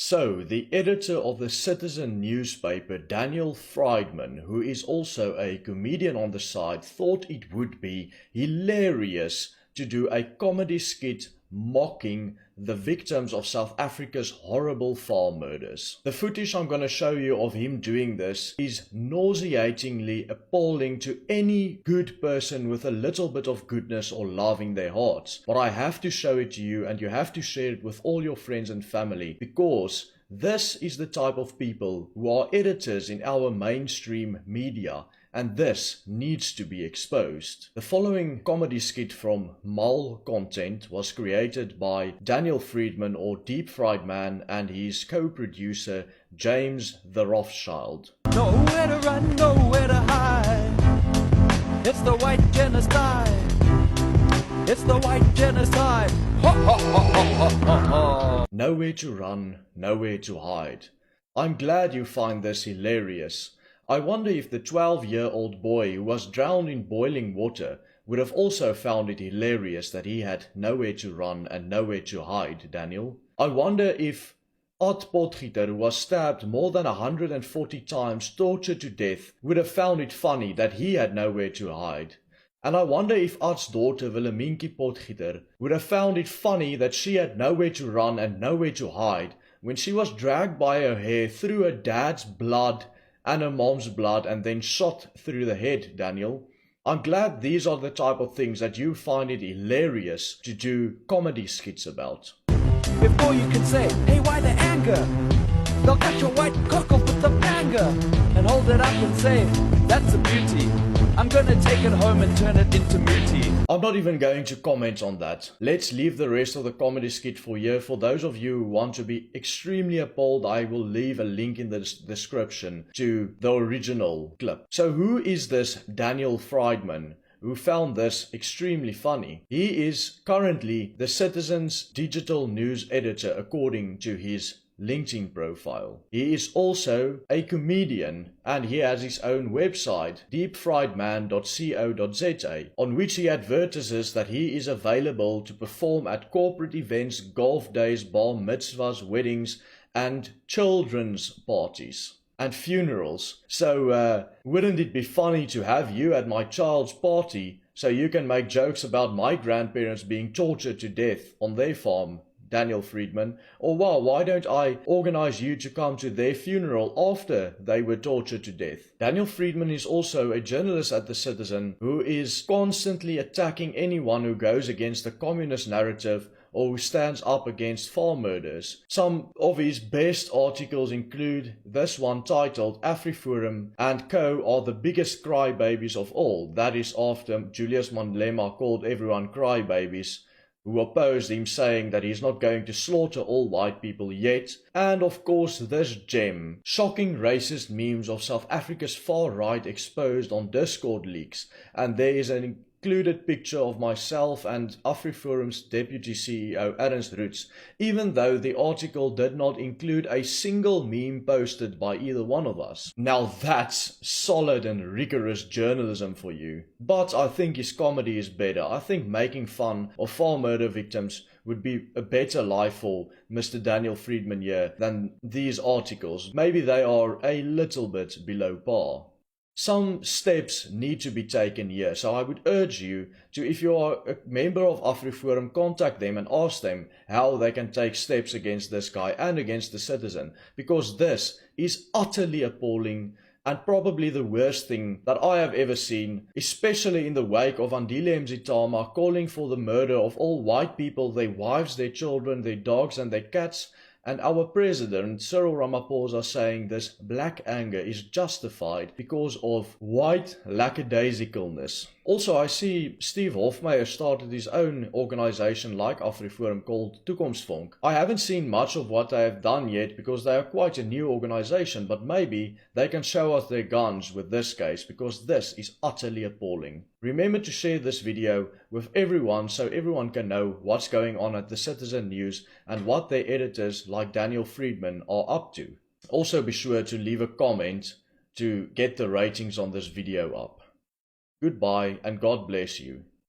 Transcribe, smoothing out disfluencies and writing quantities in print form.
So, the editor of the Citizen newspaper, Daniel Friedman, who is also a comedian on the side, thought it would be hilarious to do a comedy skit mocking the victims of South Africa's horrible farm murders. The footage I'm going to show you of him doing this is nauseatingly appalling to any good person with a little bit of goodness or love in their hearts. But I have to show it to you, and you have to share it with all your friends and family, because this is the type of people who are editors in our mainstream media, and this needs to be exposed. The following comedy skit from Mal Content was created by Daniel Friedman, or Deep Fried Man, and his co-producer James the Rothschild. Nowhere to run, nowhere to hide. It's the white genocide. It's the white genocide. Ha ha ha ha ha ha. Nowhere to run, nowhere to hide. I'm glad you find this hilarious. I wonder if the 12-year-old boy who was drowned in boiling water would have also found it hilarious that he had nowhere to run and nowhere to hide, Daniel. I wonder if Art Potgieter, who was stabbed more than 140 times, tortured to death, would have found it funny that he had nowhere to hide. And I wonder if Art's daughter, Willemientjie Potgieter, would have found it funny that she had nowhere to run and nowhere to hide when she was dragged by her hair through her dad's blood and her mom's blood and then shot through the head, Daniel. I'm glad these are the type of things that you find it hilarious to do comedy skits about. Before you can say, hey, why the anger? They'll cut your white cockle with the banger and hold it up and say, that's a beauty. I'm gonna take it home and turn it into mutie. I'm not even going to comment on that. Let's leave the rest of the comedy skit for here. For those of you who want to be extremely appalled, I will leave a link in the description to the original clip. So who is this Daniel Friedman who found this extremely funny? He is currently the Citizen's digital news editor according to his LinkedIn profile. He is also a comedian, and he has his own website, deepfriedman.co.za, on which he advertises that he is available to perform at corporate events, golf days, bar mitzvahs, weddings, and children's parties and funerals. So wouldn't it be funny to have you at my child's party so you can make jokes about my grandparents being tortured to death on their farm, Daniel Friedman? Or well, why don't I organize you to come to their funeral after they were tortured to death? Daniel Friedman is also a journalist at The Citizen who is constantly attacking anyone who goes against the communist narrative or who stands up against farm murders. Some of his best articles include this one titled AfriForum and Co. are the biggest crybabies of all. That is after Julius Malema called everyone crybabies, who opposed him, saying that he's not going to slaughter all white people yet. And of course this gem, shocking racist memes of South Africa's far right exposed on Discord leaks, and there is an included picture of myself and AfriForum's deputy CEO Ernst Roots, even though the article did not include a single meme posted by either one of us. Now that's solid and rigorous journalism for you. But I think his comedy is better. I think making fun of farm murder victims would be a better life for Mr. Daniel Friedman here than these articles. Maybe they are a little bit below par. Some steps need to be taken here, so I would urge you to, if you are a member of AfriForum, contact them and ask them how they can take steps against this guy and against The Citizen, because this is utterly appalling and probably the worst thing that I have ever seen, especially in the wake of Andile Mzitama calling for the murder of all white people, their wives, their children, their dogs and their cats, and our president Cyril Ramaphosa saying this black anger is justified because of white lackadaisicalness. Also, I see Steve Hofmeyer started his own organization like AfriForum called Toekomsfonk. I haven't seen much of what they have done yet because they are quite a new organization, but maybe they can show us their guns with this case, because this is utterly appalling. Remember to share this video with everyone so everyone can know what's going on at The Citizen News and what their editors like Daniel Friedman are up to. Also be sure to leave a comment to get the ratings on this video up. Goodbye and God bless you.